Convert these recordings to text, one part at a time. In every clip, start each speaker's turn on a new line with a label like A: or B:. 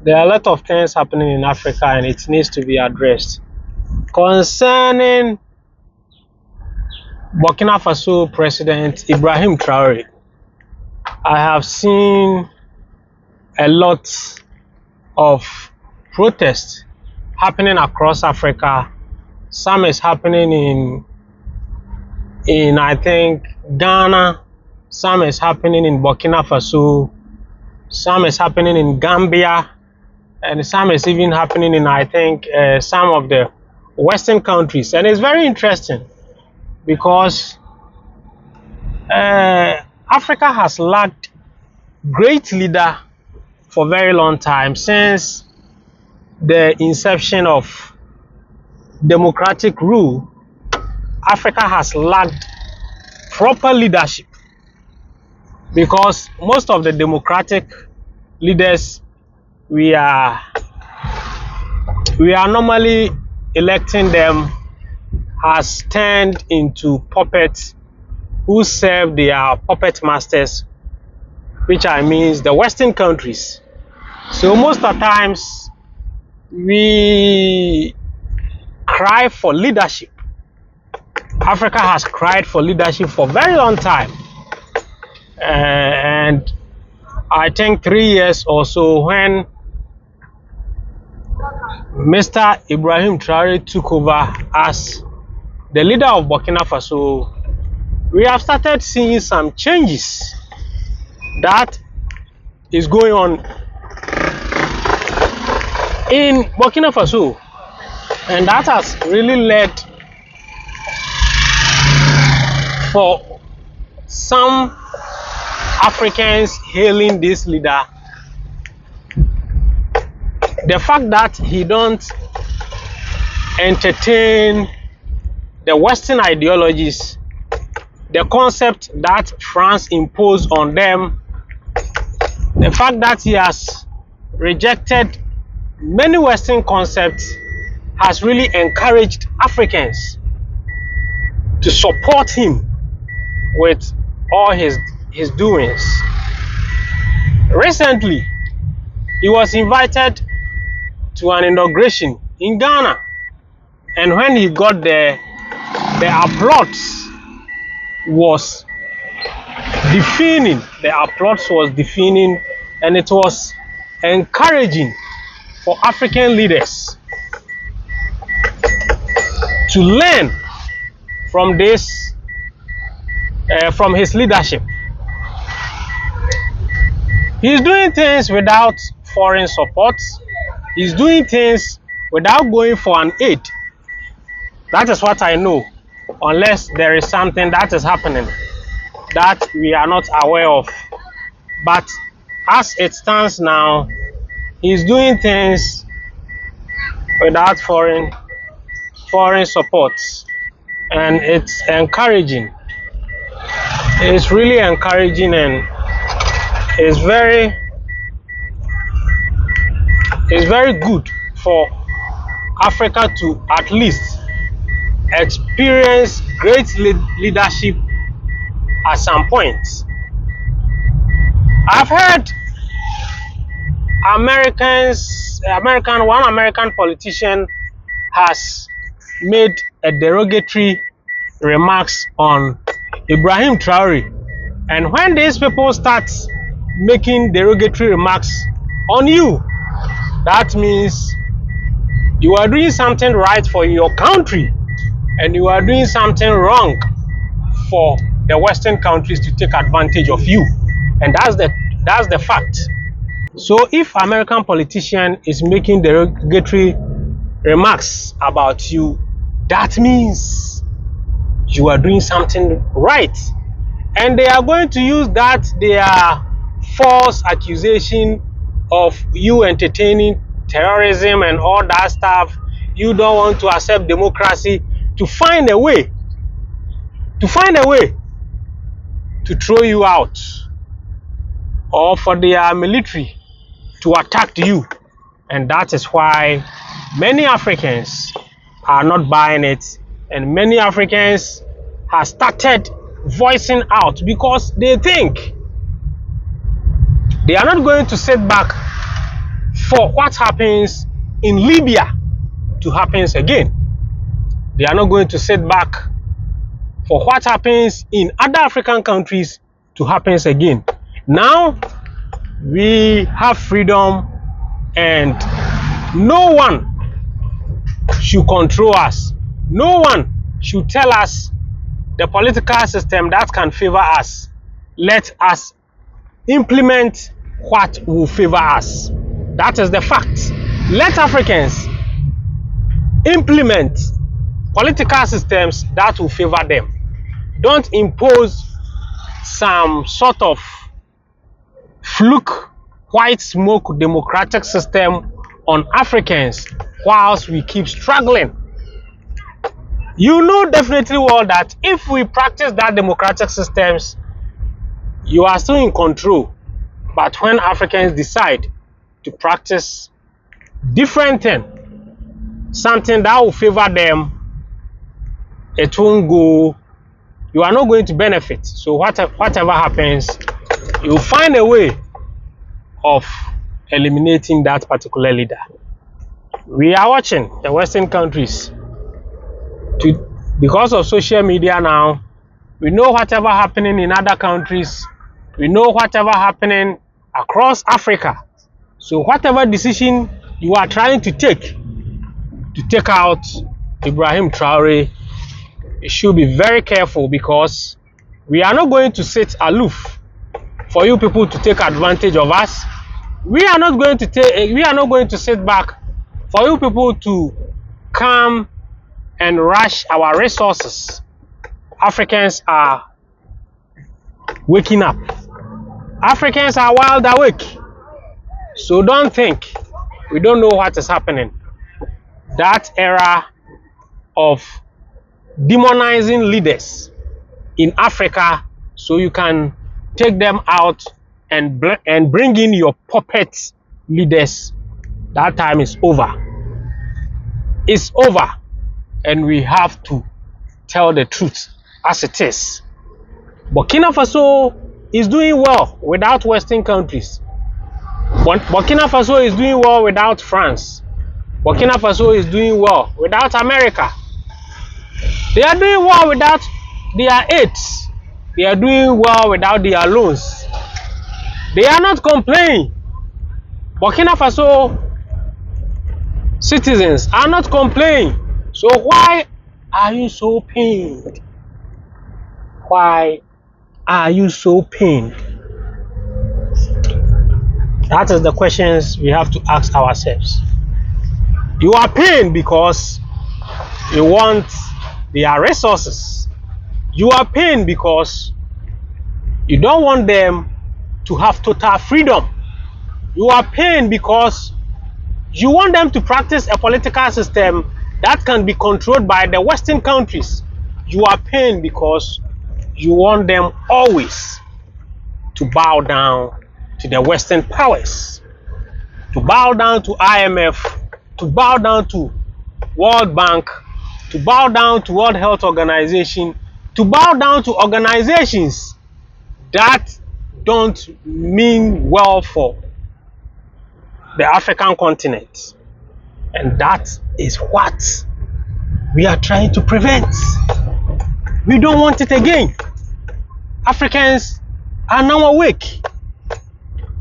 A: There are a lot of things happening in Africa and it needs to be addressed. Concerning Burkina Faso President Ibrahim Traore, I have seen a lot of protests happening across Africa. Some is happening in I think Ghana, some is happening in Burkina Faso, some is happening in Gambia, and some is even happening in I think some of the Western countries. And it's very interesting because Africa has lacked great leader for a very long time. Since the inception of democratic rule, Africa has lacked proper leadership, because most of the democratic leaders we are normally electing them has turned into puppets who serve their puppet masters, which I means the Western countries. So most of the times we cry for leadership. Africa has cried for leadership for a very long time, and I think 3 years or so, when Mr. Ibrahim Traore took over as the leader of Burkina Faso, we have started seeing some changes that is going on in Burkina Faso, and that has really led for some Africans hailing this leader. The fact that he don't entertain the Western ideologies, the concept that France imposed on them, the fact that he has rejected many Western concepts has really encouraged Africans to support him with all his doings. Recently, he was invited to an inauguration in Ghana, and when he got there, the applause was deafening. And it was encouraging for African leaders to learn from this, from his leadership. He's doing things without foreign support. He's doing things without going for an aid. That is what I know, unless there is something that is happening that we are not aware of. But as it stands now, he's doing things without foreign support, and it's encouraging. It's really encouraging, and it's very good for Africa to at least experience great leadership at some point. I've heard one American politician has made a derogatory remarks on Ibrahim Traore, and when these people start making derogatory remarks on you, that means you are doing something right for your country and you are doing something wrong for the Western countries to take advantage of you, and that's the fact. So if American politician is making derogatory remarks about you, that means you are doing something right, and they are going to use that their false accusation of you entertaining terrorism and all that stuff. You don't want to accept democracy, to find a way to throw you out, or for their military to attack you. And that is why many Africans are not buying it, and many Africans have started voicing out, because they think they are not going to sit back for what happens in Libya to happen again. They are not going to sit back for what happens in other African countries to happen again. Now we have freedom and no one should control us. No one should tell us the political system that can favor us. Let us implement what will favor us. That is the fact. Let Africans implement political systems that will favor them. Don't impose some sort of fluke, white smoke democratic system on Africans whilst we keep struggling. You know definitely well that if we practice that democratic systems, you are still in control. But when Africans decide to practice different thing, something that will favor them, it won't go. You are not going to benefit. So whatever happens, you will find a way of eliminating that particular leader. We are watching the Western countries. Because of social media now, we know whatever happening in other countries. We know whatever happening across Africa. So whatever decision you are trying to take out Ibrahim Traore, you should be very careful, because we are not going to sit aloof for you people to take advantage of us. We are not going to sit back for you people to come and rush our resources. Africans are waking up. Africans are wide awake. So don't think we don't know what is happening. That era of demonizing leaders in Africa so you can take them out and bring in your puppet leaders, that time is over. It's over, and we have to tell the truth as it is. Burkina Faso is doing well without Western countries. Burkina Faso is doing well without France. Burkina Faso is doing well without America. They are doing well without their aids. They are doing well without their loans. They are not complaining. Burkina Faso citizens are not complaining. So why are you so pained? Why are you so pained? That is the questions we have to ask ourselves. You are pained because you want their resources. You are pained because you don't want them to have total freedom. You are pained because you want them to practice a political system that can be controlled by the Western countries. You are pained because you want them always to bow down to the Western powers, to bow down to IMF, to bow down to World Bank, to bow down to World Health Organization, to bow down to organizations that don't mean well for the African continent. And that is what we are trying to prevent. We don't want it again. Africans are now awake,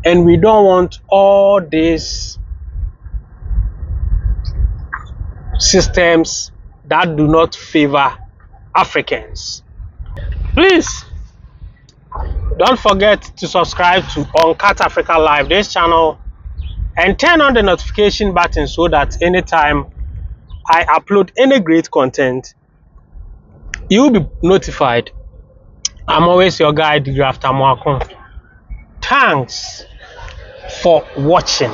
A: and we don't want all these systems that do not favor Africans. Please don't forget to subscribe to Uncut Africa Live, this channel, and turn on the notification button so that anytime I upload any great content, you will be notified. I'm always your guy, De-Graft Amoako. Thanks for watching.